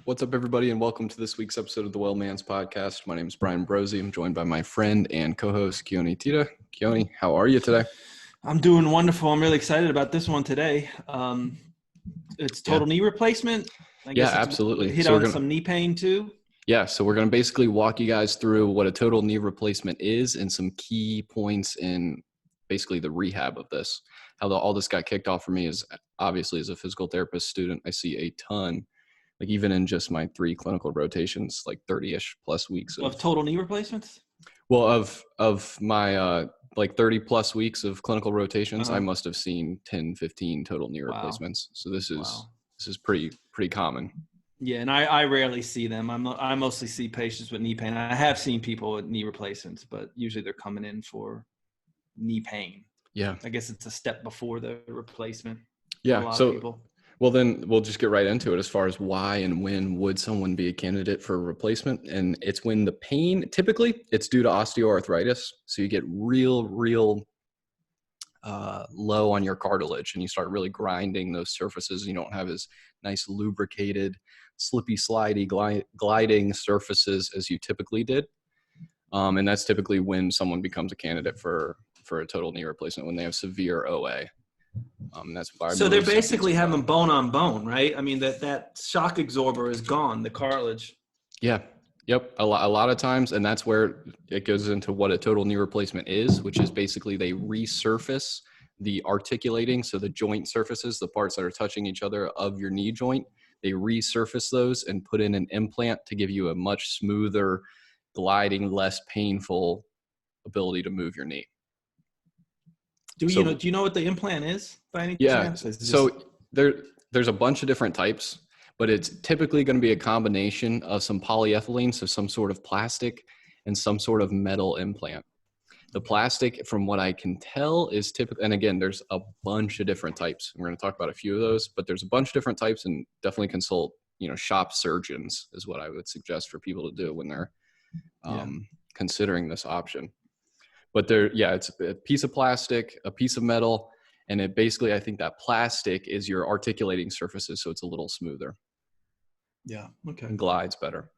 What's up, everybody, and welcome to this week's episode of the Well Man's Podcast. My name is Brian Brosey. I'm joined by my friend and co-host, Keoni Tita. Keoni, how are you today? I'm doing wonderful. I'm really excited about this one today. It's total knee replacement. I guess absolutely. Hit on some knee pain too. Yeah, so we're going to basically walk you guys through what a total knee replacement is and some key points in basically the rehab of this. How all this got kicked off for me is obviously as a physical therapist student, I see a ton, like even in just my 3 clinical rotations, like 30-ish plus weeks of total knee replacements. Well, of my like 30 plus weeks of clinical rotations, I must have seen 10, 15 total knee replacements. So this is pretty common. Yeah, and I rarely see them. I mostly see patients with knee pain. I have seen people with knee replacements, but usually they're coming in for knee pain. Yeah. I guess it's a step before the replacement. Yeah. A lot of people. Well, then we'll just get right into it as far as why and when would someone be a candidate for a replacement. And it's when the pain, typically it's due to osteoarthritis. So you get real low on your cartilage and you start really grinding those surfaces. You don't have as nice lubricated, slippy, slidey, gliding surfaces as you typically did. And that's typically when someone becomes a candidate for a total knee replacement, when they have severe OA. That's why. So they're basically having bone on bone, right? I mean, that shock absorber is gone, the cartilage. Yeah. Yep. A lot of times. And that's where it goes into what a total knee replacement is, which is basically they resurface the articulating. So the joint surfaces, the parts that are touching each other of your knee joint, they resurface those and put in an implant to give you a much smoother, gliding, less painful ability to move your knee. Do you know what the implant is by any chance? So there's a bunch of different types, but it's typically going to be a combination of some polyethylene, so some sort of plastic, and some sort of metal implant. The plastic, from what I can tell, is typical. And again, there's a bunch of different types. We're going to talk about a few of those, but there's a bunch of different types, and definitely consult, shop surgeons is what I would suggest for people to do when they're considering this option. But it's a piece of plastic, a piece of metal, and it basically, I think that plastic is your articulating surfaces, so it's a little smoother. Yeah, okay. And glides better.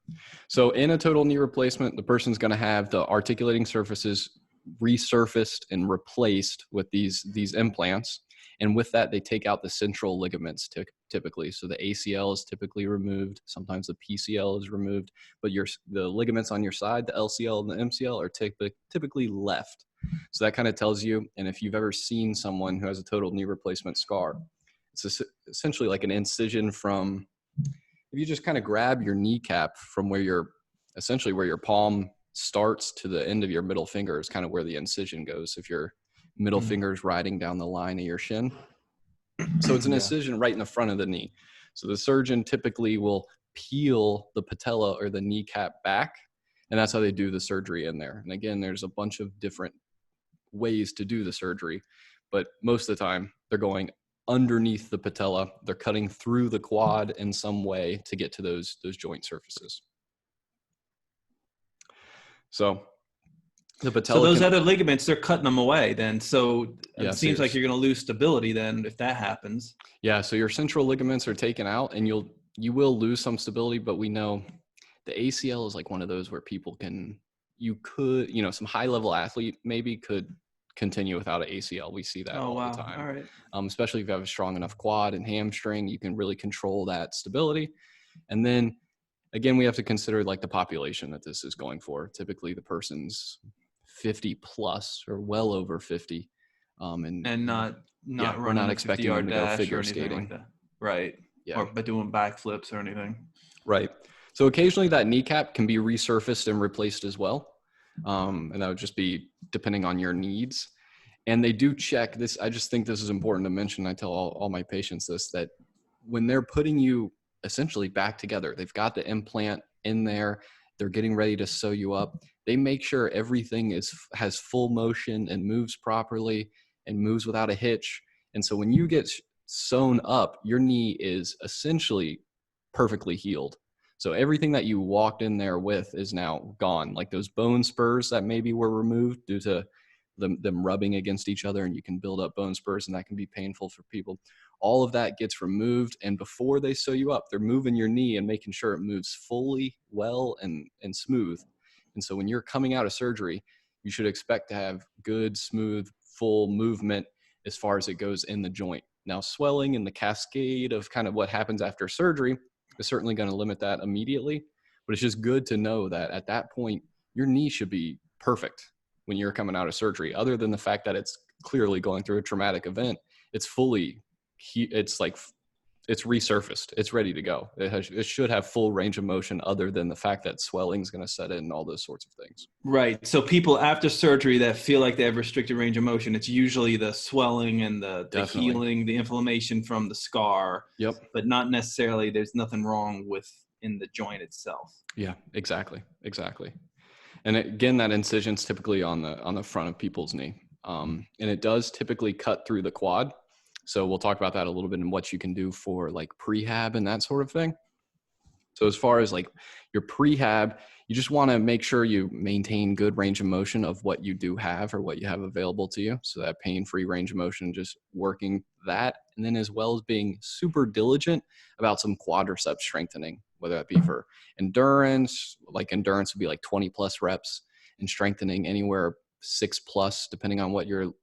So in a total knee replacement, the person's going to have the articulating surfaces resurfaced and replaced with these implants. And with that, they take out the central ligaments typically. So the ACL is typically removed. Sometimes the PCL is removed, but the ligaments on your side, the LCL and the MCL, are typically left. So that kind of tells you, and if you've ever seen someone who has a total knee replacement scar, it's essentially like an incision from, if you just kind of grab your kneecap from where your palm starts to the end of your middle finger is kind of where the incision goes. If your middle finger is riding down the line of your shin. So it's an incision right in the front of the knee. So the surgeon typically will peel the patella or the kneecap back, and that's how they do the surgery in there. And again, there's a bunch of different ways to do the surgery, but most of the time they're going underneath the patella. They're cutting through the quad in some way to get to those joint surfaces. So the patella. So those other ligaments, they're cutting them away then. So it seems like you're going to lose stability then if that happens. Yeah. So your central ligaments are taken out and you will lose some stability, but we know the ACL is like one of those where people some high level athlete maybe could continue without an ACL. We see that all the time. All right. Especially if you have a strong enough quad and hamstring, you can really control that stability. And then again, we have to consider like the population that this is going for. Typically the person's 50 plus or well over 50. And not we're not expecting them to go figure skating. Like that. Right. Yeah. Or by doing backflips or anything. Right. So occasionally that kneecap can be resurfaced and replaced as well. And that would just be depending on your needs. And they do check this. I just think this is important to mention. I tell all my patients this, that when they're putting you essentially back together, they've got the implant in there, they're getting ready to sew you up. They make sure everything has full motion and moves properly and moves without a hitch. And so when you get sewn up, your knee is essentially perfectly healed. So everything that you walked in there with is now gone. Like those bone spurs that maybe were removed due to them rubbing against each other, and you can build up bone spurs, and that can be painful for people. All of that gets removed. And before they sew you up, they're moving your knee and making sure it moves fully well and smooth. And so when you're coming out of surgery, you should expect to have good, smooth, full movement as far as it goes in the joint. Now, swelling and the cascade of kind of what happens after surgery is certainly going to limit that immediately, but it's just good to know that at that point, your knee should be perfect when you're coming out of surgery. Other than the fact that it's clearly going through a traumatic event, it's it's resurfaced. It's ready to go. It should have full range of motion, other than the fact that swelling is going to set in and all those sorts of things. Right. So people after surgery that feel like they have restricted range of motion, it's usually the swelling and the healing, the inflammation from the scar. Yep. But not necessarily there's nothing wrong in the joint itself. Yeah, exactly. And again, that incision's typically on the front of people's knee. And it does typically cut through the quad. So we'll talk about that a little bit and what you can do for like prehab and that sort of thing. So as far as like your prehab, you just want to make sure you maintain good range of motion of what you do have or what you have available to you. So that pain-free range of motion, just working that. And then as well as being super diligent about some quadricep strengthening, whether that be for endurance, like endurance would be like 20 plus reps, and strengthening anywhere 6+, depending on what you're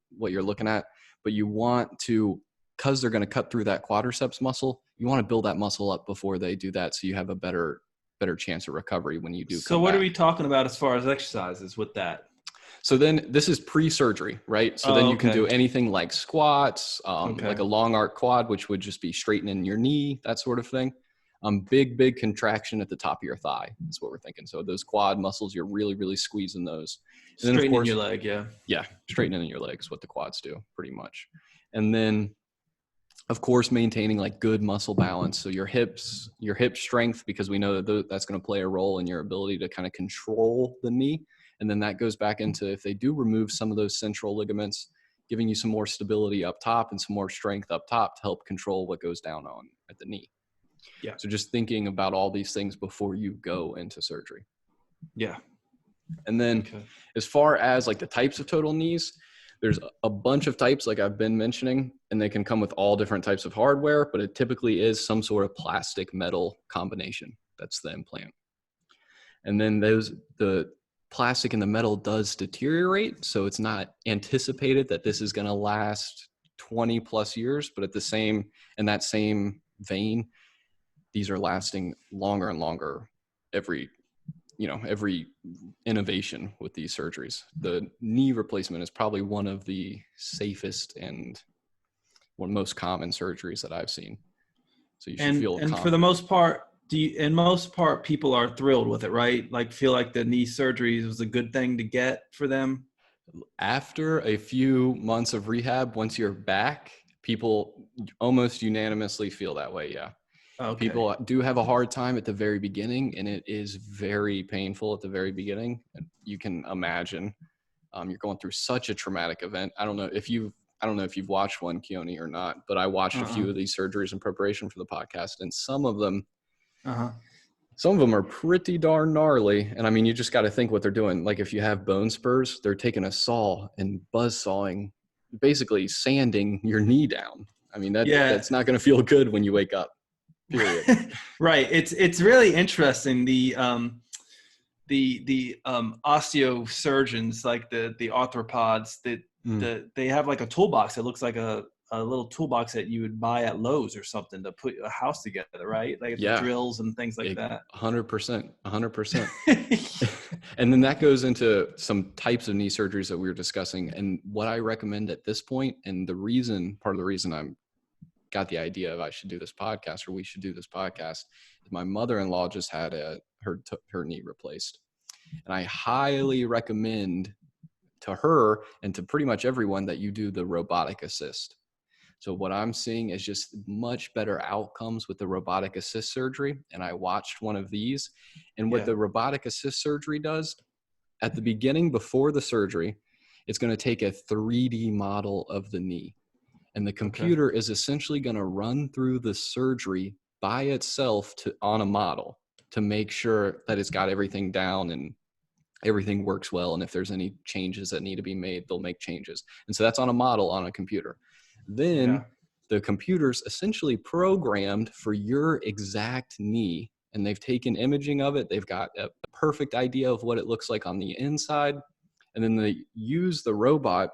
looking at. But you want to, because they're going to cut through that quadriceps muscle, you want to build that muscle up before they do that, so you have a better chance of recovery when you do come So what back. are we talking about as far as exercises with that? So then this is pre-surgery, right? So then you can do anything like squats, like a long arc quad, which would just be straightening your knee, that sort of thing. Big contraction at the top of your thigh is what we're thinking. So those quad muscles, you're really, really squeezing those. And straightening then, of course, your leg, yeah. Yeah, straightening your leg is what the quads do, pretty much. And then, of course, maintaining like good muscle balance. So your hip strength, because we know that that's going to play a role in your ability to kind of control the knee. And then that goes back into, if they do remove some of those central ligaments, giving you some more stability up top and some more strength up top to help control what goes down on at the knee. Yeah. So just thinking about all these things before you go into surgery. Yeah. And then as far as like the types of total knees, there's a bunch of types like I've been mentioning, and they can come with all different types of hardware, but it typically is some sort of plastic metal combination. That's the implant. And then the plastic and the metal does deteriorate. So it's not anticipated that this is going to last 20 plus years, but in that same vein, these are lasting longer and longer every innovation with these surgeries. The knee replacement is probably one of the safest and one of the most common surgeries that I've seen. So you should feel confident. And for the most part, people are thrilled with it, right? Like feel like the knee surgery was a good thing to get for them. After a few months of rehab, once you're back, people almost unanimously feel that way. Yeah. Okay. People do have a hard time at the very beginning, and it is very painful at the very beginning. You can imagine you're going through such a traumatic event. I don't know if you've watched one, Keoni, or not, but I watched a few of these surgeries in preparation for the podcast, and some of them are pretty darn gnarly. And I mean, you just got to think what they're doing. Like if you have bone spurs, they're taking a saw and buzz sawing, basically sanding your knee down. I mean, that's not going to feel good when you wake up. Period. Right. It's really interesting. The osteosurgeons, like the arthropods, they have like a toolbox that looks like a little toolbox that you would buy at Lowe's or something to put a house together, right? Like drills and things like that. 100%. And then that goes into some types of knee surgeries that we were discussing. And what I recommend at this point, and part of the reason I'm got the idea of we should do this podcast, is my mother-in-law just had her knee replaced. And I highly recommend to her and to pretty much everyone that you do the robotic assist. So what I'm seeing is just much better outcomes with the robotic assist surgery. And I watched one of these, and what the robotic assist surgery does at the beginning, before the surgery, it's going to take a 3D model of the knee. And the computer is essentially going to run through the surgery by itself on a model to make sure that it's got everything down and everything works well. And if there's any changes that need to be made, they'll make changes. And so that's on a model on a computer. Then the computer's essentially programmed for your exact knee, and they've taken imaging of it. They've got a perfect idea of what it looks like on the inside. And then they use the robot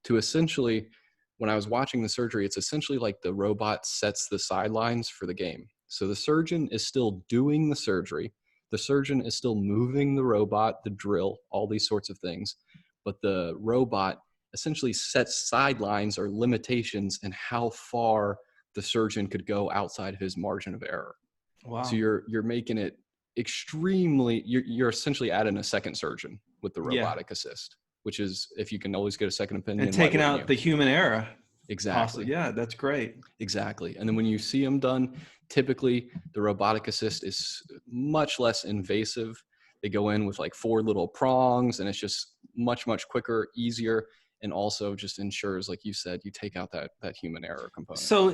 to essentially, when I was watching the surgery, it's essentially like the robot sets the sidelines for the game. So the surgeon is still doing the surgery. The surgeon is still moving the robot, the drill, all these sorts of things. But the robot essentially sets sidelines or limitations in how far the surgeon could go outside of his margin of error. Wow. So you're making it extremely, you're essentially adding a second surgeon with the robotic assist, which is, if you can always get a second opinion, and taking out the human error. Exactly. Possibly. Yeah, that's great. Exactly. And then when you see them done, typically the robotic assist is much less invasive. They go in with like 4 little prongs, and it's just much quicker, easier, and also just ensures, like you said, you take out that human error component. So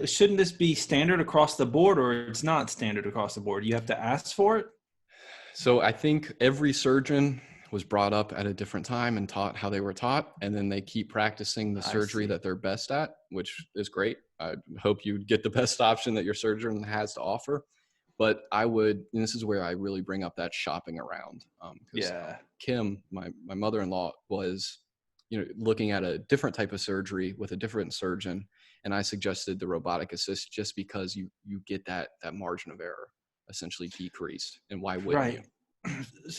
shouldn't this be standard across the board, or it's not standard across the board? You have to ask for it? So I think every surgeon was brought up at a different time and taught how they were taught, and then they keep practicing the surgery that they're best at, which is great. I hope you get the best option that your surgeon has to offer. But I would, and this is where I really bring up that shopping around. Kim, my mother-in-law, was, looking at a different type of surgery with a different surgeon, and I suggested the robotic assist just because you get that margin of error essentially decreased. And why wouldn't you?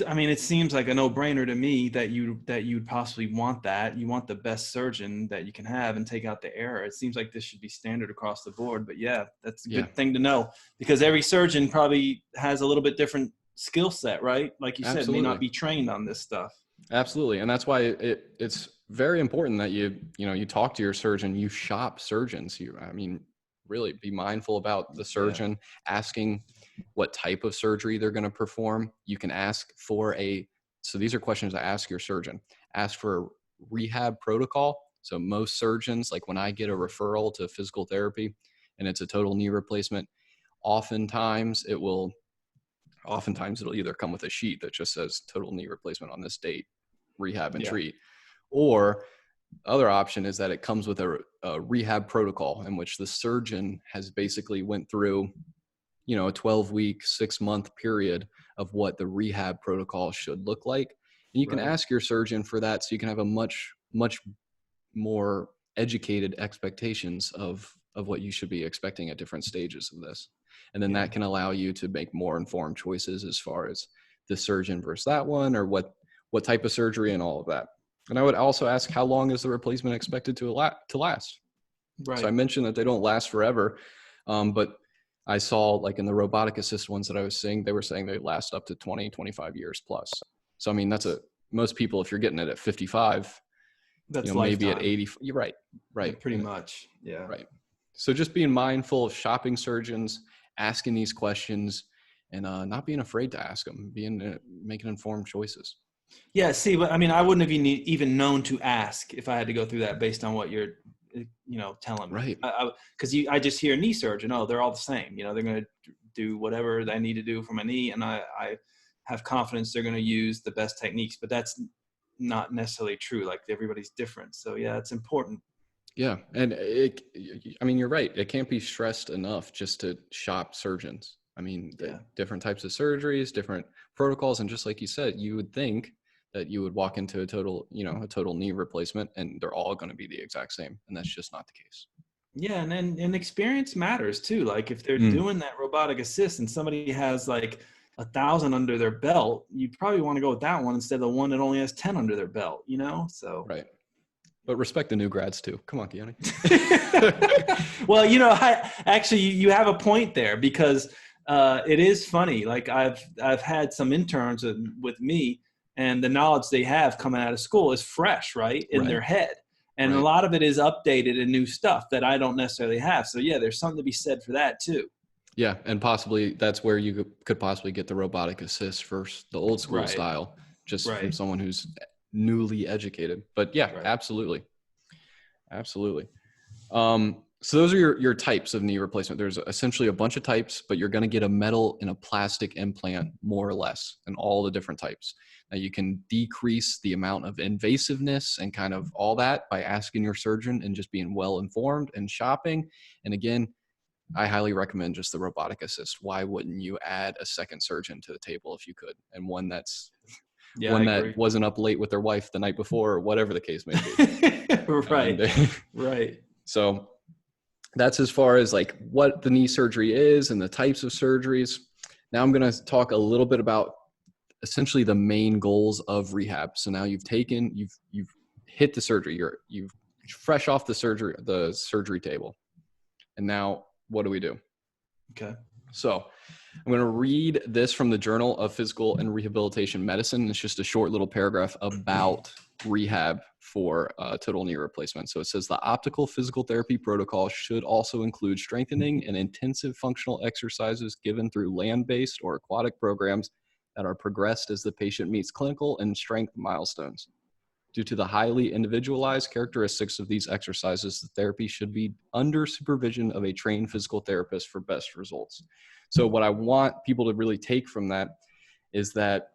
I mean, it seems like a no-brainer to me that you'd possibly want that. You want the best surgeon that you can have and take out the error. It seems like this should be standard across the board. But yeah, that's a good thing to know, because every surgeon probably has a little bit different skill set, right? Like you said, may not be trained on this stuff. Absolutely. And that's why it's very important that you talk to your surgeon, you shop surgeons. Really be mindful about the surgeon, asking what type of surgery they're going to perform. You can ask for so these are questions I ask your surgeon. Ask for a rehab protocol. So most surgeons, like when I get a referral to physical therapy and it's a total knee replacement, oftentimes it'll either come with a sheet that just says total knee replacement on this date, rehab and treat. Or other option is that it comes with a rehab protocol in which the surgeon has basically went through, a 12-week, 6-month period of what the rehab protocol should look like. And you can ask your surgeon for that, so you can have a much more educated expectations of what you should be expecting at different stages of this. And then that can allow you to make more informed choices as far as the surgeon versus that one, or what type of surgery and all of that. And I would also ask, how long is the replacement expected to last? Right. So I mentioned that they don't last forever, but I saw, like in the robotic assist ones that I was seeing, they were saying they last up to 20, 25 years plus. So, I mean, most people, if you're getting it at 55, that's maybe at 80. You're right. Yeah, pretty much. Yeah. Right. So just being mindful of shopping surgeons, asking these questions, and not being afraid to ask them, making informed choices. Yeah. See, but I mean, I wouldn't have even known to ask if I had to go through that based on what you're, telling me. Right. Because I just hear knee surgeon. Oh, they're all the same. They're going to do whatever they need to do for my knee, and I have confidence they're going to use the best techniques. But that's not necessarily true. Like, everybody's different. So yeah, it's important. Yeah, and you're right. It can't be stressed enough just to shop surgeons. I mean, different types of surgeries, different protocols, and just like you said, you would think that you would walk into a total knee replacement and they're all going to be the exact same, and that's just not the case. Yeah, and experience matters too. Like, if they're doing that robotic assist and somebody has like 1,000 under their belt, you probably want to go with that one instead of the one that only has 10 under their belt. So right. But respect the new grads too. Come on, Keoni. Well, you have a point there, because it is funny. Like, I've had some interns with me, and the knowledge they have coming out of school is fresh, right, in their head. And a lot of it is updated and new stuff that I don't necessarily have. So yeah, there's something to be said for that too. Yeah, and possibly that's where you could possibly get the robotic assist versus the old school style, just from someone who's newly educated. But yeah, absolutely. So those are your types of knee replacement. There's essentially a bunch of types, but you're going to get a metal and a plastic implant more or less in all the different types. Now you can decrease the amount of invasiveness and kind of all that by asking your surgeon and just being well informed and shopping. And again, I highly recommend just the robotic assist. Why wouldn't you add a second surgeon to the table if you could? And one that wasn't up late with their wife the night before, or whatever the case may be. Right. So that's as far as like what the knee surgery is and the types of surgeries. Now I'm going to talk a little bit about essentially the main goals of rehab. So now you've hit the surgery. You've fresh off the surgery table. And now what do we do? Okay. So I'm going to read this from the Journal of Physical and Rehabilitation Medicine. It's just a short little paragraph about rehab for total knee replacement. So it says the optical physical therapy protocol should also include strengthening and intensive functional exercises given through land-based or aquatic programs that are progressed as the patient meets clinical and strength milestones. Due to the highly individualized characteristics of these exercises, the therapy should be under supervision of a trained physical therapist for best results. So what I want people to really take from that is that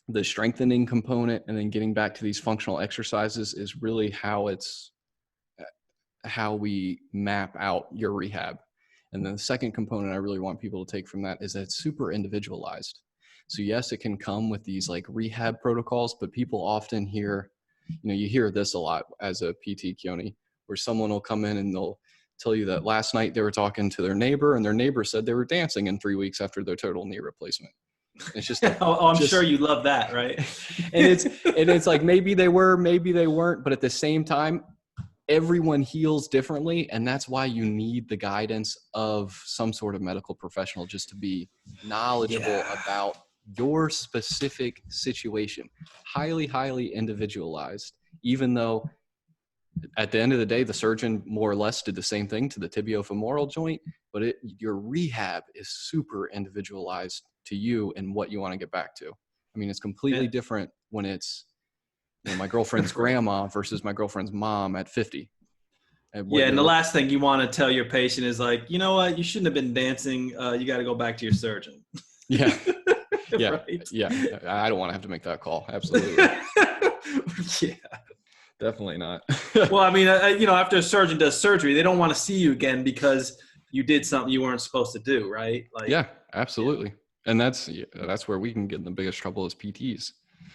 the strengthening component and then getting back to these functional exercises is really how we map out your rehab. And then the second component I really want people to take from that is that it's super individualized. So yes, it can come with these like rehab protocols, but people often hear, you hear this a lot as a PT, Keoni, where someone will come in and they'll tell you that last night they were talking to their neighbor and their neighbor said they were dancing in 3 weeks after their total knee replacement. It's just I'm sure you love that, right? and it's like maybe they were, maybe they weren't, but at the same time, everyone heals differently, and that's why you need the guidance of some sort of medical professional just to be knowledgeable about your specific situation. Highly individualized, even though at the end of the day, the surgeon more or less did the same thing to the tibiofemoral joint, but your rehab is super individualized to you and what you want to get back to. I mean, it's completely different when it's my girlfriend's grandma versus my girlfriend's mom at 50. And the last thing you want to tell your patient is like, you know what, you shouldn't have been dancing. You got to go back to your surgeon. Yeah. Right? Yeah. I don't want to have to make that call. Absolutely. Yeah. Definitely not. Well, I mean, after a surgeon does surgery, they don't want to see you again because you did something you weren't supposed to do, right? Like, yeah, absolutely. Yeah. And that's where we can get in the biggest trouble as PTs.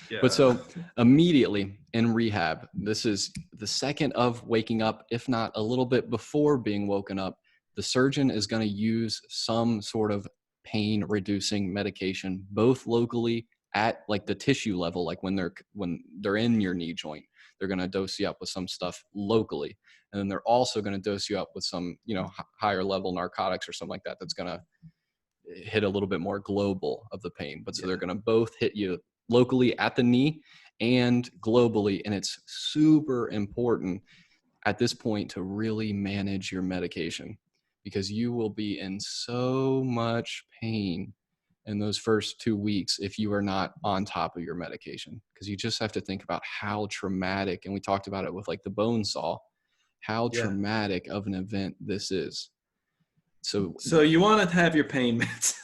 Yeah. But so immediately in rehab, this is the second of waking up, if not a little bit before being woken up, the surgeon is going to use some sort of pain reducing medication, both locally at like the tissue level, like when they're in your knee joint, they're going to dose you up with some stuff locally. And then they're also going to dose you up with some, higher level narcotics or something like that. That's going to hit a little bit more global of the pain. But so they're going to both hit you locally at the knee and globally. And it's super important at this point to really manage your medication, because you will be in so much pain in those first 2 weeks if you are not on top of your medication, because you just have to think about how traumatic, and we talked about it with like the bone saw, how traumatic of an event this is. So you want to have your pain meds.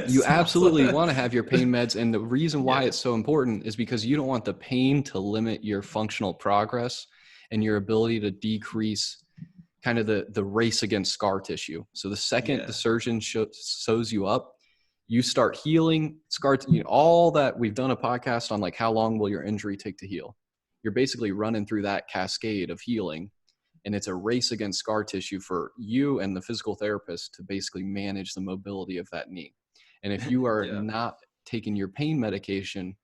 You absolutely want to have your pain meds. And the reason why it's so important is because you don't want the pain to limit your functional progress and your ability to decrease kind of the race against scar tissue. So the second the surgeon sews you up, you start healing scar, all that. We've done a podcast on like how long will your injury take to heal. You're basically running through that cascade of healing. And it's a race against scar tissue for you and the physical therapist to basically manage the mobility of that knee. And if you are not taking your pain medication,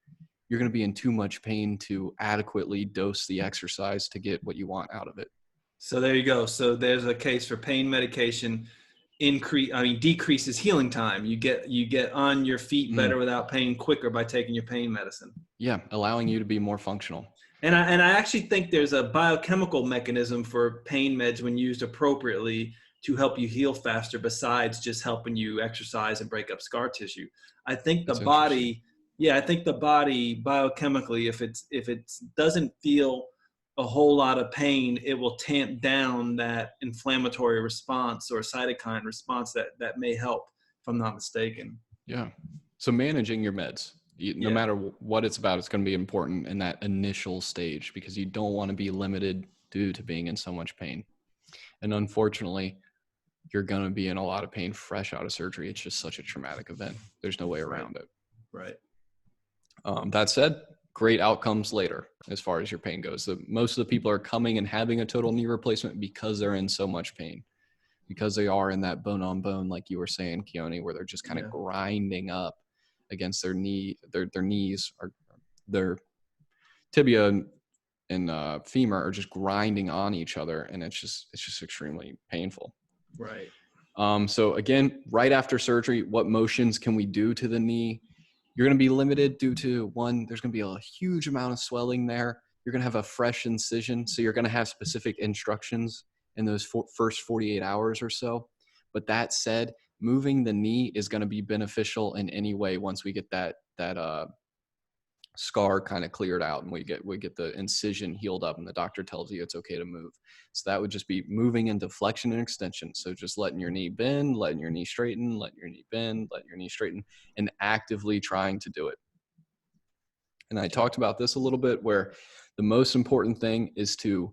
you're going to be in too much pain to adequately dose the exercise to get what you want out of it. So there you go. So there's a case for pain medication decreases healing time. You get on your feet better without pain quicker by taking your pain medicine. Yeah, allowing you to be more functional. And I actually think there's a biochemical mechanism for pain meds when used appropriately to help you heal faster, besides just helping you exercise and break up scar tissue. I think the body biochemically, if it doesn't feel a whole lot of pain, it will tamp down that inflammatory response or cytokine response that may help, if I'm not mistaken. Yeah. So managing your meds, no matter what it's about, it's going to be important in that initial stage because you don't want to be limited due to being in so much pain. And unfortunately, you're going to be in a lot of pain fresh out of surgery. It's just such a traumatic event. There's no way around it. Right. That said, great outcomes later as far as your pain goes. Most of the people are coming and having a total knee replacement because they're in so much pain, because they are in that bone on bone, like you were saying, Keoni, where they're just kind of grinding up against their knee, their knees, or their tibia and femur are just grinding on each other, and it's just extremely painful. Right. So again, right after surgery, what motions can we do to the knee? You're going to be limited due to, one, there's going to be a huge amount of swelling there. You're going to have a fresh incision, so you're going to have specific instructions in those first 48 hours or so. But that said, moving the knee is going to be beneficial in any way once we get that scar kind of cleared out and we get the incision healed up and the doctor tells you it's okay to move. So that would just be moving into flexion and extension. So just letting your knee bend, letting your knee straighten, letting your knee bend, letting your knee straighten, and actively trying to do it. And I talked about this a little bit, where the most important thing is to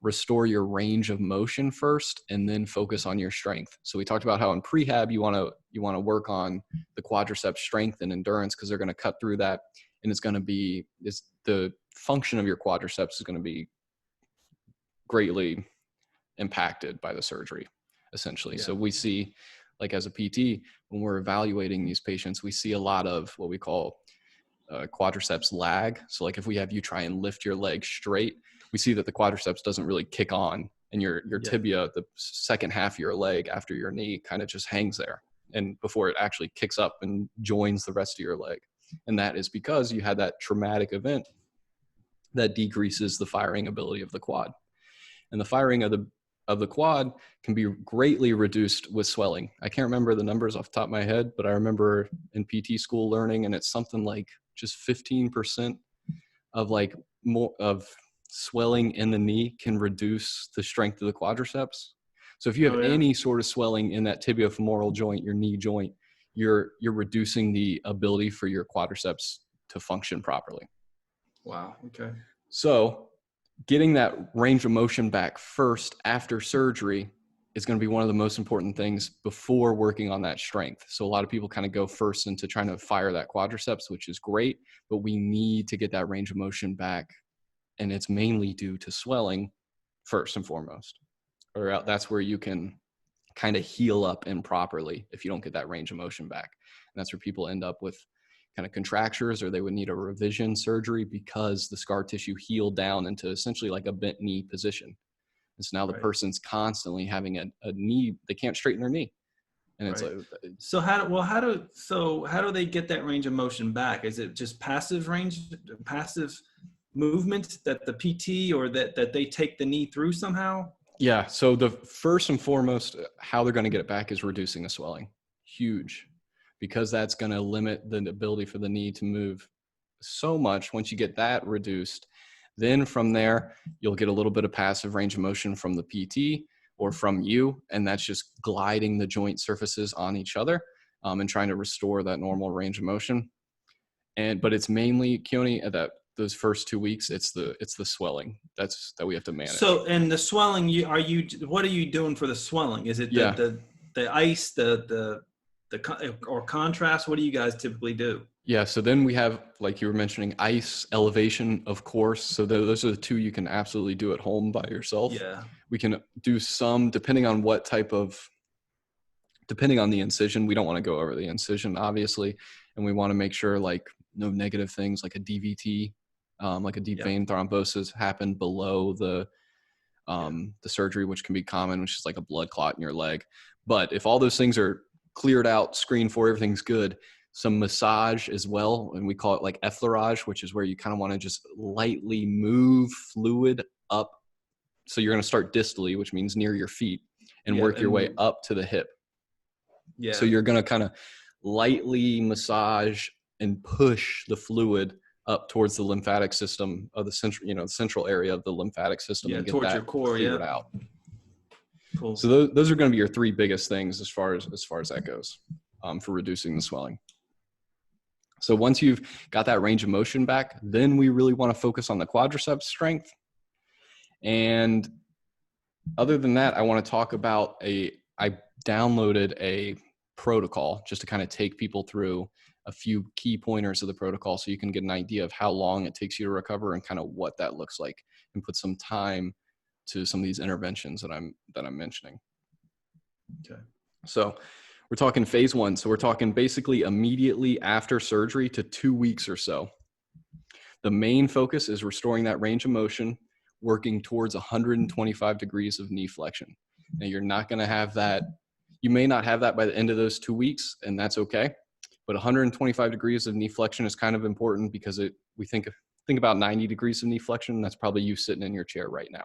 restore your range of motion first and then focus on your strength. So we talked about how in prehab you want to work on the quadriceps strength and endurance because they're going to cut through that, and the function of your quadriceps is going to be greatly impacted by the surgery, essentially. So we see, like as a PT, when we're evaluating these patients, we see a lot of what we call quadriceps lag. So like if we have you try and lift your leg straight, we see that the quadriceps doesn't really kick on, and your tibia, the second half of your leg after your knee, kind of just hangs there, and before it actually kicks up and joins the rest of your leg. And that is because you had that traumatic event that decreases the firing ability of the quad. And the firing of the quad can be greatly reduced with swelling. I can't remember the numbers off the top of my head, but I remember in PT school learning, and it's something like just 15% of more of swelling in the knee can reduce the strength of the quadriceps. So if you have any sort of swelling in that tibiofemoral joint, your knee joint, you're reducing the ability for your quadriceps to function properly. Wow. Okay. So getting that range of motion back first after surgery is going to be one of the most important things before working on that strength. So a lot of people kind of go first into trying to fire that quadriceps, which is great, but we need to get that range of motion back. And it's mainly due to swelling first and foremost, or that's where you can kind of heal up improperly if you don't get that range of motion back. And that's where people end up with kind of contractures, or they would need a revision surgery because the scar tissue healed down into essentially like a bent knee position. And so now the person's constantly having a knee, they can't straighten their knee. And it's like, so how do they get that range of motion back? Is it just passive movement that the PT or that they take the knee through somehow? Yeah. So the first and foremost, how they're going to get it back is reducing the swelling. Huge, because that's going to limit the ability for the knee to move so much. Once you get that reduced, then from there, you'll get a little bit of passive range of motion from the PT or from you. And that's just gliding the joint surfaces on each other and trying to restore that normal range of motion. But it's mainly, Keoni, those first 2 weeks, it's the swelling that we have to manage. So, and the swelling, what are you doing for the swelling? Is it the ice, or contrast? What do you guys typically do? Yeah. So then we have, like you were mentioning, ice, elevation, of course. So those are the two you can absolutely do at home by yourself. Yeah. We can do some, depending on the incision. We don't want to go over the incision, obviously. And we want to make sure no negative things like a DVT, like a deep vein thrombosis happened below the surgery, which can be common, which is like a blood clot in your leg. But if all those things are cleared out, screened for, everything's good, some massage as well. And we call it like effleurage, which is where you kind of want to just lightly move fluid up. So you're going to start distally, which means near your feet, and work your way up to the hip. Yeah. So you're going to kind of lightly massage and push the fluid up towards the lymphatic system of the central area of the lymphatic system, and get towards that your core, cleared out. Cool. So those are going to be your three biggest things as far as that goes, for reducing the swelling. So once you've got that range of motion back, then we really want to focus on the quadriceps strength. And other than that, I want to talk about I downloaded a protocol just to kind of take people through a few key pointers of the protocol so you can get an idea of how long it takes you to recover and kind of what that looks like, and put some time to some of these interventions that I'm mentioning. Okay. So we're talking phase 1. So we're talking basically immediately after surgery to 2 weeks or so. The main focus is restoring that range of motion, working towards 125 degrees of knee flexion. Now, you're not going to have that. You may not have that by the end of those 2 weeks, and that's okay. But 125 degrees of knee flexion is kind of important, because we think about 90 degrees of knee flexion. That's probably you sitting in your chair right now.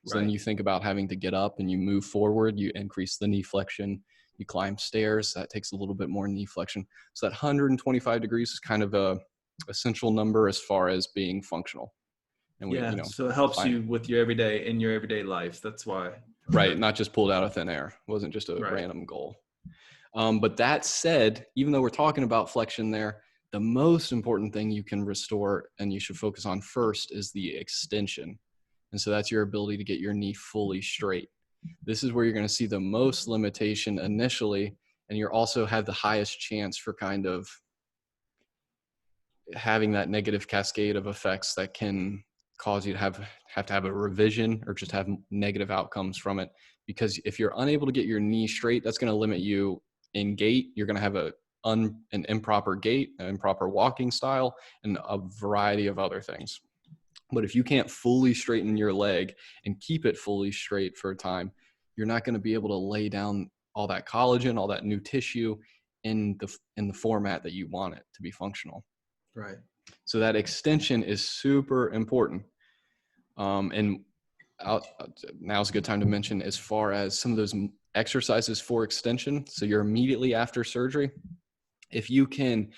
So then you think about having to get up and you move forward, you increase the knee flexion, you climb stairs, that takes a little bit more knee flexion. So that 125 degrees is kind of a essential number as far as being functional. And so it helps you with your everyday life. That's why. Right. Not just pulled out of thin air. It wasn't just a random goal. But that said, even though we're talking about flexion there, the most important thing you can restore and you should focus on first is the extension. And so that's your ability to get your knee fully straight. This is where you're going to see the most limitation initially, and you also have the highest chance for kind of having that negative cascade of effects that can cause you to have a revision or just have negative outcomes from it. Because if you're unable to get your knee straight, that's going to limit you in gait. You're going to have an improper gait, an improper walking style, and a variety of other things. But if you can't fully straighten your leg and keep it fully straight for a time, you're not going to be able to lay down all that collagen, all that new tissue in the format that you want it to be functional. Right. So that extension is super important. And now's a good time to mention, as far as some of those exercises for extension. So you're immediately after surgery. If you can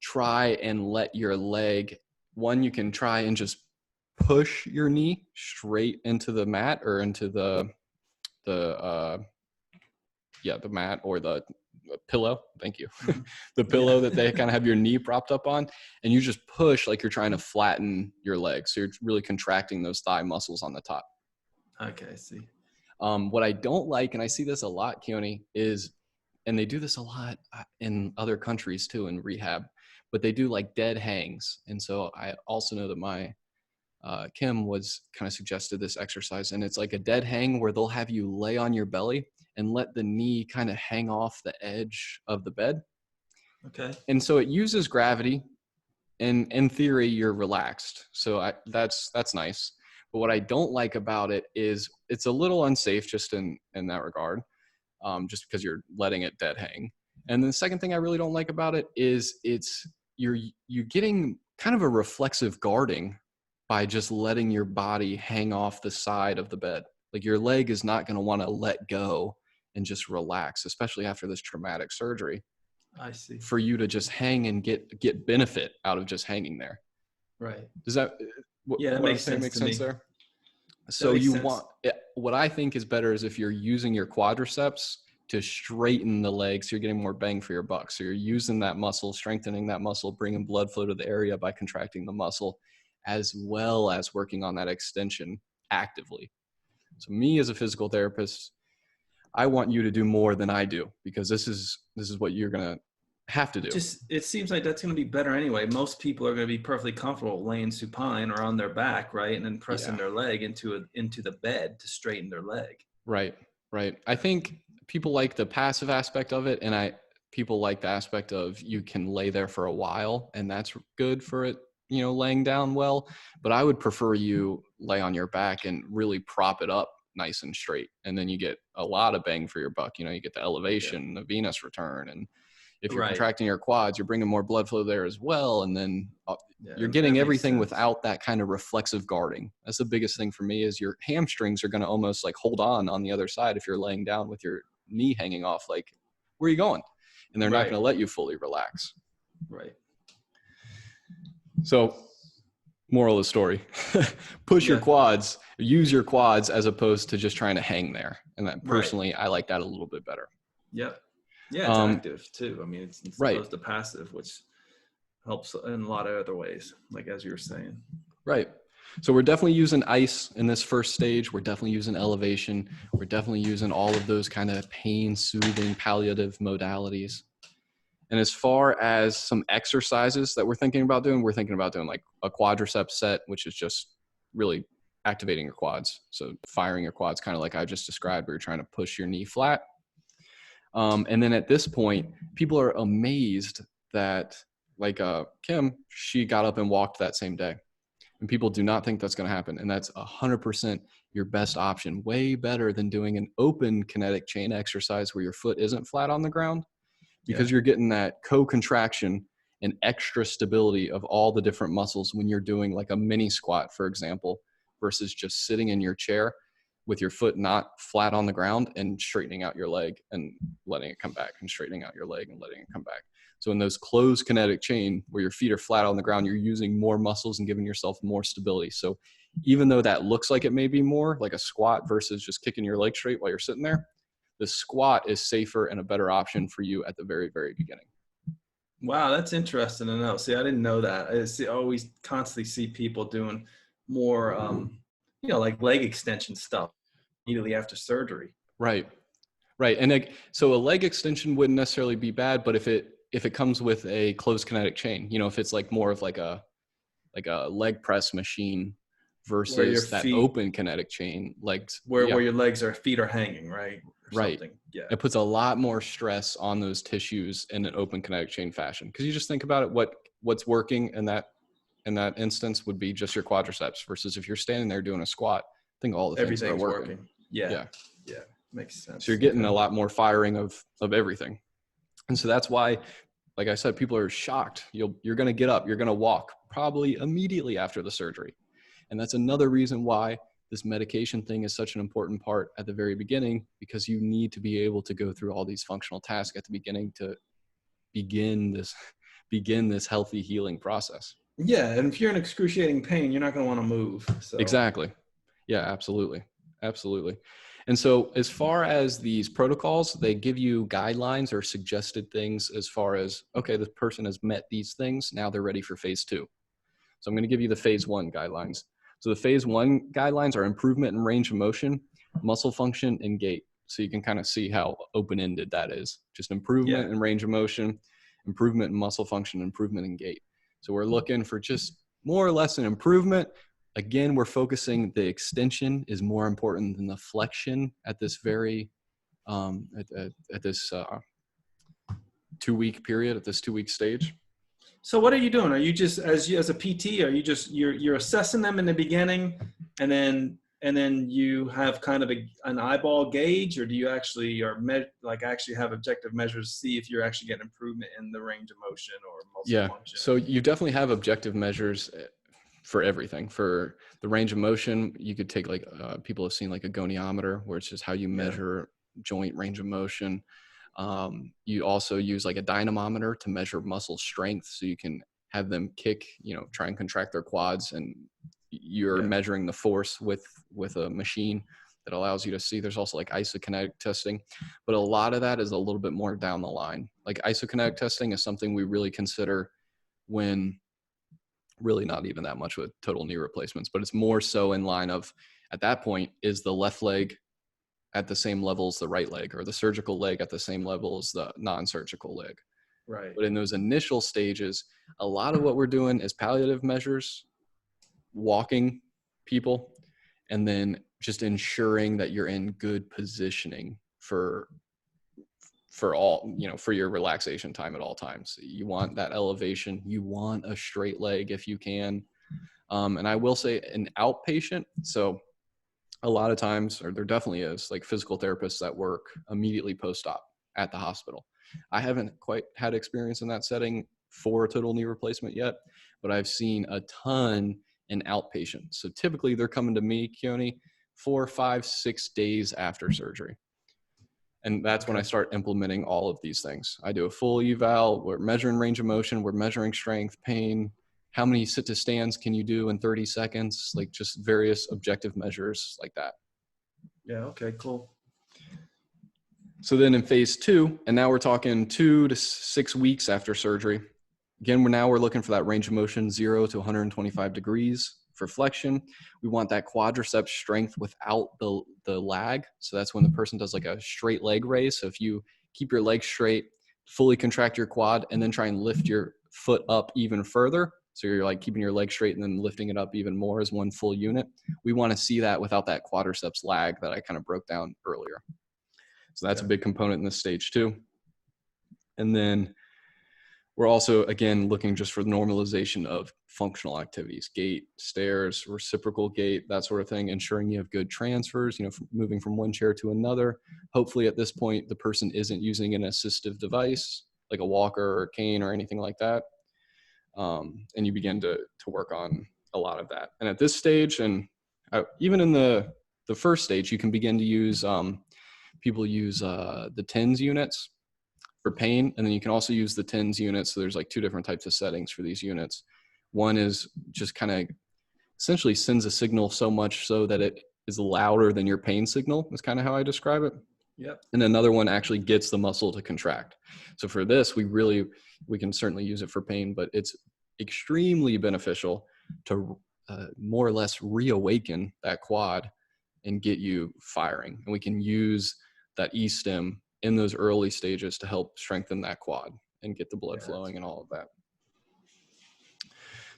try and let your leg, you can try and just push your knee straight into the mat, or into the mat, or the pillow. Thank you. The pillow that they kind of have your knee propped up on, and you just push like you're trying to flatten your leg. So you're really contracting those thigh muscles on the top. Okay, I see. What I don't like, and I see this a lot, Keoni, is, and they do this a lot in other countries too in rehab, but they do like dead hangs. And so I also know that my Kim was kind of suggested this exercise, and it's like a dead hang where they'll have you lay on your belly and let the knee kind of hang off the edge of the bed. Okay. And so it uses gravity, and in theory you're relaxed. So that's nice. But what I don't like about it is it's a little unsafe just in that regard, just because you're letting it dead hang. And then the second thing I really don't like about it is you're getting kind of a reflexive guarding by just letting your body hang off the side of the bed. Like, your leg is not going to want to let go and just relax, especially after this traumatic surgery. I see. For you to just hang and get benefit out of just hanging there. Right. Does that? That makes sense to me. There? So what I think is better is if you're using your quadriceps to straighten the legs, you're getting more bang for your buck. So you're using that muscle, strengthening that muscle, bringing blood flow to the area by contracting the muscle, as well as working on that extension actively. So me as a physical therapist, I want you to do more than I do, because this is what you're going to have to do. It seems like that's going to be better anyway. Most people are going to be perfectly comfortable laying supine or on their back, right? And then pressing their leg into the bed to straighten their leg. Right. I think people like the passive aspect of it, and people like the aspect of you can lay there for a while, and that's good for it, laying down well. But I would prefer you lay on your back and really prop it up nice and straight, and then you get a lot of bang for your buck. You get the elevation, the venous return, and if you're contracting your quads, you're bringing more blood flow there as well. And then you're getting everything without that kind of reflexive guarding. That's the biggest thing for me, is your hamstrings are going to almost like hold on the other side if you're laying down with your knee hanging off, like, where are you going? And they're not going to let you fully relax. Right. So moral of the story, push your quads, use your quads as opposed to just trying to hang there. And that personally, I like that a little bit better. Yep. Yeah, it's active too. I mean, it's opposed to passive, which helps in a lot of other ways, like as you were saying. Right. So we're definitely using ice in this first stage. We're definitely using elevation. We're definitely using all of those kind of pain soothing palliative modalities. And as far as some exercises that we're thinking about doing like a quadricep set, which is just really activating your quads. So firing your quads, kind of like I just described, where you're trying to push your knee flat. And then at this point, people are amazed that like Kim, she got up and walked that same day. And people do not think that's going to happen. And that's 100% your best option. Way better than doing an open kinetic chain exercise where your foot isn't flat on the ground, because you're getting that co-contraction and extra stability of all the different muscles when you're doing like a mini squat, for example, versus just sitting in your chair with your foot not flat on the ground and straightening out your leg and letting it come back, and straightening out your leg and letting it come back. So in those closed kinetic chain where your feet are flat on the ground, you're using more muscles and giving yourself more stability. So even though that looks like it may be more like a squat versus just kicking your leg straight while you're sitting there, the squat is safer and a better option for you at the very, very beginning. Wow, that's interesting to know. See, I didn't know that. I always constantly see people doing more, like leg extension stuff immediately after surgery. Right. And so a leg extension wouldn't necessarily be bad, but if it comes with a closed kinetic chain, if it's like more of like a leg press machine versus that open kinetic chain legs, where your feet are hanging, right? Right. Yeah. It puts a lot more stress on those tissues in an open kinetic chain fashion. Because you just think about it, what's working in that instance would be just your quadriceps, versus if you're standing there doing a squat, I think all the things are working. Yeah. Makes sense. So you're getting a lot more firing of everything. And so that's why, like I said, people are shocked. You're going to get up, you're going to walk probably immediately after the surgery. And that's another reason why this medication thing is such an important part at the very beginning, because you need to be able to go through all these functional tasks at the beginning to begin this healthy healing process. Yeah. And if you're in excruciating pain, you're not going to want to move. So. Exactly. Yeah, absolutely. Absolutely. And so as far as these protocols, they give you guidelines or suggested things as far as, okay, this person has met these things. Now they're ready for phase 2. So I'm going to give you the phase 1 guidelines. So the phase 1 guidelines are improvement in range of motion, muscle function, and gait. So you can kind of see how open-ended that is. Just improvement in range of motion, improvement in muscle function, improvement in gait. So we're looking for just more or less an improvement. Again, we're focusing the extension is more important than the flexion at this very, at this 2-week period, at this 2-week stage. So what are you doing? Are you just, as a PT, are you just, you're assessing them in the beginning, and then you have kind of an eyeball gauge, or do you actually actually have objective measures to see if you're actually getting improvement in the range of motion or muscle function? So you definitely have objective measures for everything. For the range of motion, you could take like people have seen like a goniometer, where it's just how you measure joint range of motion. You also use like a dynamometer to measure muscle strength, so you can have them kick, try and contract their quads, and you're measuring the force with a machine that allows you to see. There's also like isokinetic testing, but a lot of that is a little bit more down the line. Like isokinetic testing is something we really consider when really not even that much with total knee replacements, but it's more so in line of, at that point, is the left leg at the same level as the right leg, or the surgical leg at the same level as the non-surgical leg. Right. But in those initial stages, a lot of what we're doing is palliative measures, walking people, and then just ensuring that you're in good positioning for all, for your relaxation time at all times. You want that elevation, you want a straight leg if you can. And I will say an outpatient, so a lot of times, or there definitely is, like physical therapists that work immediately post-op at the hospital. I haven't quite had experience in that setting for a total knee replacement yet, but I've seen a ton in outpatient. So typically they're coming to me, Keoni, 4, 5, 6 days after surgery. And that's when I start implementing all of these things. I do a full eval. We're measuring range of motion. We're measuring strength, pain, how many sit to stands can you do in 30 seconds, like just various objective measures like that. Yeah. Okay, cool. So then in phase 2, and now we're talking 2 to 6 weeks after surgery. Again, we're looking for that range of motion 0 to 125 degrees for flexion. We want that quadriceps strength without the lag. So that's when the person does like a straight leg raise. So if you keep your leg straight, fully contract your quad, and then try and lift your foot up even further. So you're like keeping your leg straight and then lifting it up even more as one full unit. We want to see that without that quadriceps lag that I kind of broke down earlier. So that's a big component in this stage too. And then we're also, again, looking just for the normalization of functional activities, gait, stairs, reciprocal gait, that sort of thing, ensuring you have good transfers, moving from one chair to another. Hopefully at this point, the person isn't using an assistive device like a walker or a cane or anything like that. And you begin to work on a lot of that. And at this stage, and even in the first stage, you can begin to use, people use the TENS units for pain. And then you can also use the TENS units. So there's like 2 different types of settings for these units. One is just kind of essentially sends a signal so much so that it is louder than your pain signal, is kind of how I describe it. Yep. And another one actually gets the muscle to contract. So for this, we can certainly use it for pain, but it's extremely beneficial to more or less reawaken that quad and get you firing. And we can use that E-stim in those early stages to help strengthen that quad and get the blood flowing and all of that.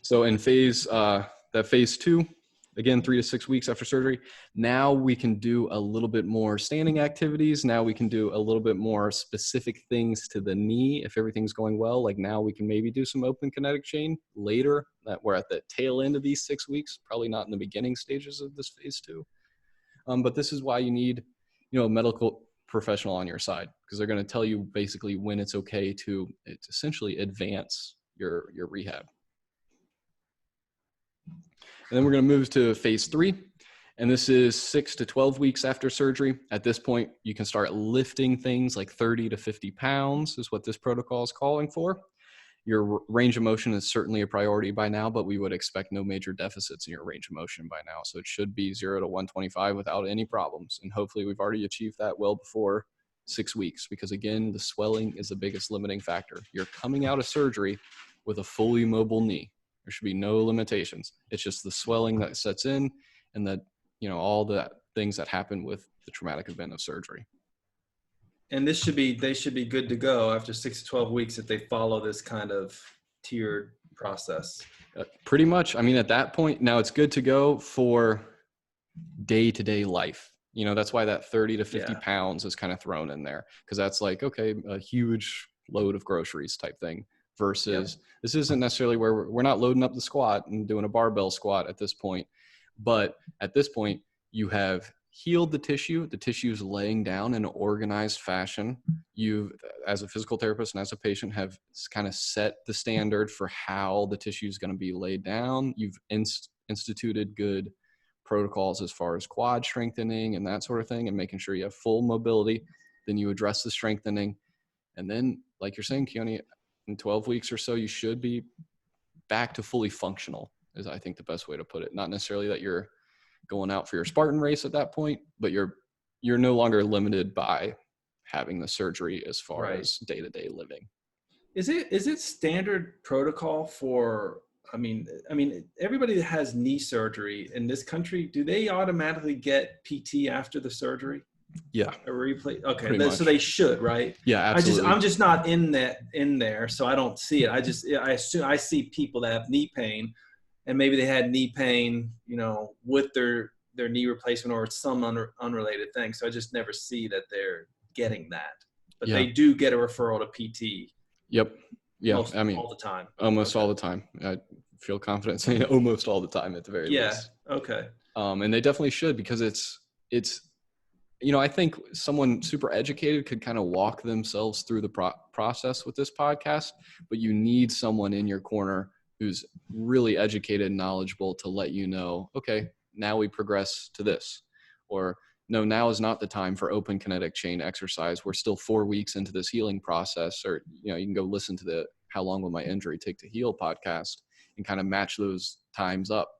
So in phase 2, again, 3 to 6 weeks after surgery, now we can do a little bit more standing activities. Now we can do a little bit more specific things to the knee if everything's going well. Like now we can maybe do some open kinetic chain later, that we're at the tail end of these 6 weeks, probably not in the beginning stages of this phase 2. But this is why you need, a medical professional on your side, because they're going to tell you basically when it's okay to essentially advance your rehab. And then we're going to move to phase 3. And this is 6 to 12 weeks after surgery. At this point, you can start lifting things like 30 to 50 pounds is what this protocol is calling for. Your range of motion is certainly a priority by now, but we would expect no major deficits in your range of motion by now. So it should be 0 to 125 without any problems. And hopefully we've already achieved that well before 6 weeks, because again, the swelling is the biggest limiting factor. You're coming out of surgery with a fully mobile knee. There should be no limitations. It's just the swelling that sets in and that, all the things that happen with the traumatic event of surgery. And they should be good to go after 6 to 12 weeks if they follow this kind of tiered process. Pretty much. I mean, at that point, now it's good to go for day-to-day life. That's why that 30 to 50 pounds is kind of thrown in there, because that's like, okay, a huge load of groceries type thing versus this isn't necessarily where we're not loading up the squat and doing a barbell squat at this point. But at this point, you have healed the tissue is laying down in an organized fashion. You, as a physical therapist and as a patient, have kind of set the standard for how the tissue is going to be laid down. You've instituted good protocols as far as quad strengthening and that sort of thing, and making sure you have full mobility. Then you address the strengthening. And then, like you're saying, Keoni, in 12 weeks or so, you should be back to fully functional, is I think the best way to put it. Not necessarily that you're going out for your Spartan race at that point, but you're no longer limited by having the surgery as far as day-to-day living. Is it standard protocol for, I mean, everybody that has knee surgery in this country, do they automatically get PT after the surgery? Yeah. A replay? Okay. So they should, right? Yeah, absolutely. I'm just not in there, so I don't see it. I assume I see people that have knee pain, and maybe they had knee pain, with their knee replacement or some unrelated thing. So I just never see that they're getting that. But they do get a referral to PT. Yep. Yeah. All the time. Almost all the time. I feel confident saying almost all the time at the very least. Yeah. Okay. And they definitely should, because it's I think someone super educated could kind of walk themselves through the process with this podcast, but you need someone in your corner who's really educated and knowledgeable to let you know, okay, now we progress to this, or no, now is not the time for open kinetic chain exercise. We're still 4 weeks into this healing process, or, you can go listen to the How Long Will My Injury Take to Heal podcast and kind of match those times up.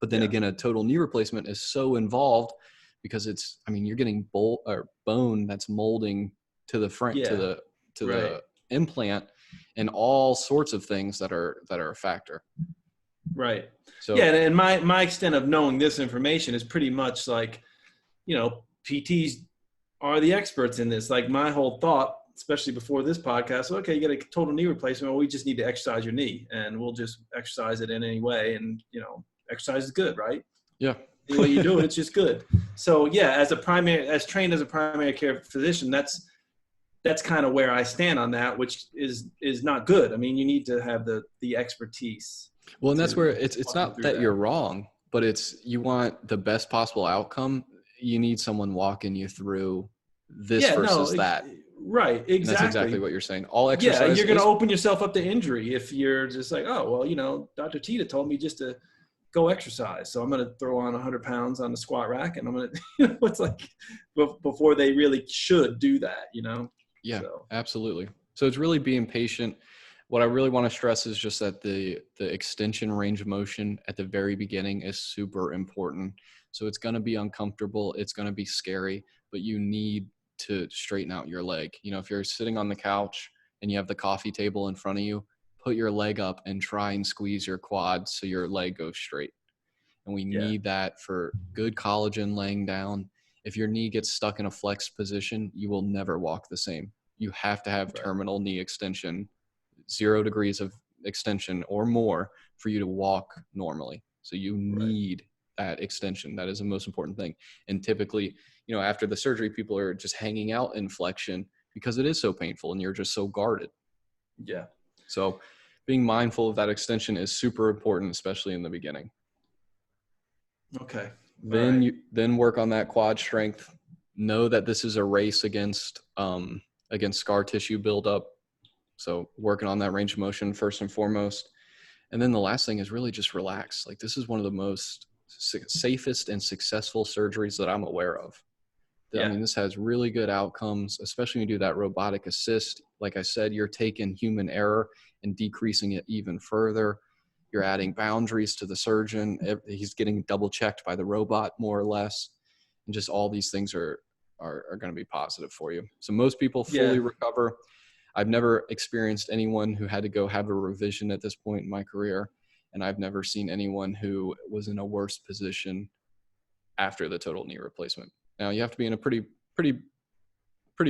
But then again, a total knee replacement is so involved because you're getting bone that's molding to the front, to the implant, and all sorts of things that are a factor. Right. So and my extent of knowing this information is pretty much like, PTs are the experts in this. Like my whole thought, especially before this podcast, okay, you get a total knee replacement. Well, we just need to exercise your knee, and we'll just exercise it in any way. And exercise is good, right? Yeah. The way you do it, it's just good. So as trained as a primary care physician, that's kind of where I stand on that, which is not good. I mean, you need to have the expertise. Well, and that's where it's not that you're wrong, but you want the best possible outcome. You need someone walking you through this versus that. Right. Exactly. And that's exactly what you're saying. All exercise. Yeah, you're going to open yourself up to injury if you're just like, oh, well, Dr. Tita told me just to go exercise. So I'm going to throw on 100 pounds on the squat rack, and I'm going to, it's like before they really should do that, Yeah, absolutely. So it's really being patient. What I really want to stress is just that the extension range of motion at the very beginning is super important. So it's going to be uncomfortable. It's going to be scary, but you need to straighten out your leg. If you're sitting on the couch and you have the coffee table in front of you, put your leg up and try and squeeze your quad so your leg goes straight. And we need that for good collagen laying down. If your knee gets stuck in a flex position, you will never walk the same. You have to have terminal knee extension, 0 degrees of extension or more for you to walk normally. So you need that extension. That is the most important thing. And typically, after the surgery, people are just hanging out in flexion because it is so painful and you're just so guarded. Yeah. So being mindful of that extension is super important, especially in the beginning. Okay. Then work on that quad strength. Know that this is a race against scar tissue buildup. So working on that range of motion first and foremost. And then the last thing is really just relax. Like this is one of the most safest and successful surgeries that I'm aware of. I mean, this has really good outcomes, especially when you do that robotic assist. Like I said, you're taking human error and decreasing it even further. You're adding boundaries to the surgeon. He's getting double checked by the robot more or less. And just all these things are going to be positive for you. So most people fully recover. I've never experienced anyone who had to go have a revision at this point in my career. And I've never seen anyone who was in a worse position after the total knee replacement. Now you have to be in a pretty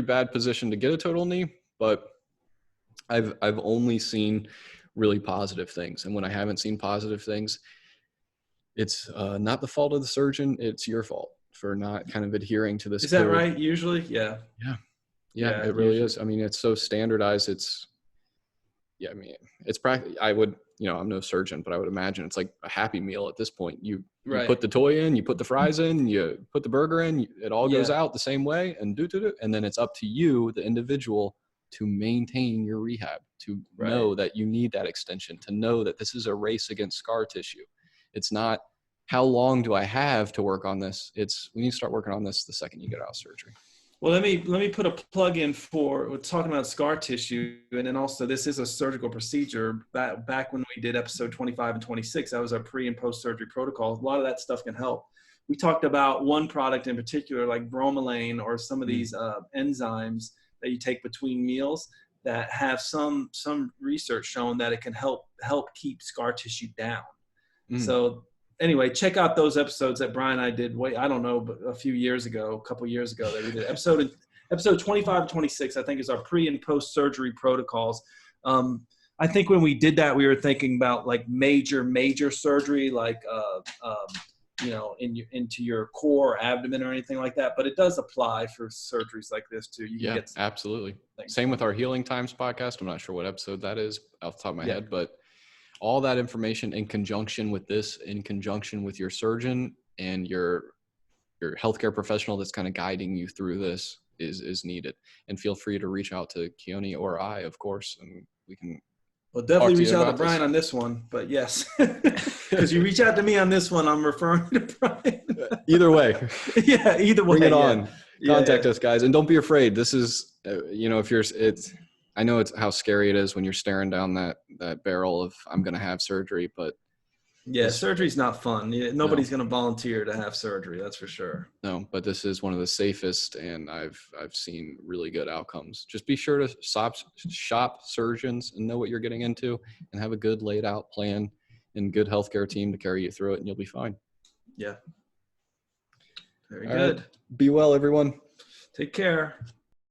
bad position to get a total knee, but I've only seen really positive things. And when I haven't seen positive things, it's not the fault of the surgeon. It's your fault for not kind of adhering to this. Is that right? Usually? Yeah. Yeah, it really is. I mean, it's so standardized. It's practically, I'm no surgeon, but I would imagine it's like a Happy Meal at this point. You put the toy in, you put the fries in, you put the burger in, it all goes out the same way and and then it's up to you, the individual, to maintain your rehab, to know that you need that extension, to know that this is a race against scar tissue. It's not, how long do I have to work on this? It's, we need to start working on this the second you get out of surgery. Well, let me put a plug in for, we're talking about scar tissue, and then also this is a surgical procedure. Back when we did episode 25 and 26, that was our pre and post surgery protocols. A lot of that stuff can help. We talked about one product in particular, like bromelain or some of these enzymes that you take between meals that have some research showing that it can help keep scar tissue down. So anyway, check out those episodes that Brian and I did. I don't know, but a couple years ago that we did episode 25 and 26, I think, is our pre and post surgery protocols. I think when we did that, we were thinking about like major surgery, like, into your core or abdomen or anything like that. But it does apply for surgeries like this too. You can get absolutely. Same with our Healing Times podcast. I'm not sure what episode that is off the top of my head, but all that information in conjunction with this, in conjunction with your surgeon and your healthcare professional that's kind of guiding you through this is needed. And feel free to reach out to Keoni or I, of course, and we can. Well, definitely reach out to Brian on this one, but yes, because you reach out to me on this one, I'm referring to Brian. Either way. Yeah, either way. Bring it on. Contact us, guys. And don't be afraid. This is, if you're, I know it's how scary it is when you're staring down that that barrel of I'm going to have surgery. But yeah, surgery's not fun. Nobody's going to volunteer to have surgery. That's for sure. No, but this is one of the safest, and I've seen really good outcomes. Just be sure to shop surgeons and know what you're getting into, and have a good laid out plan and good healthcare team to carry you through it, and you'll be fine. Yeah. Very All good. Right. Be well, everyone. Take care.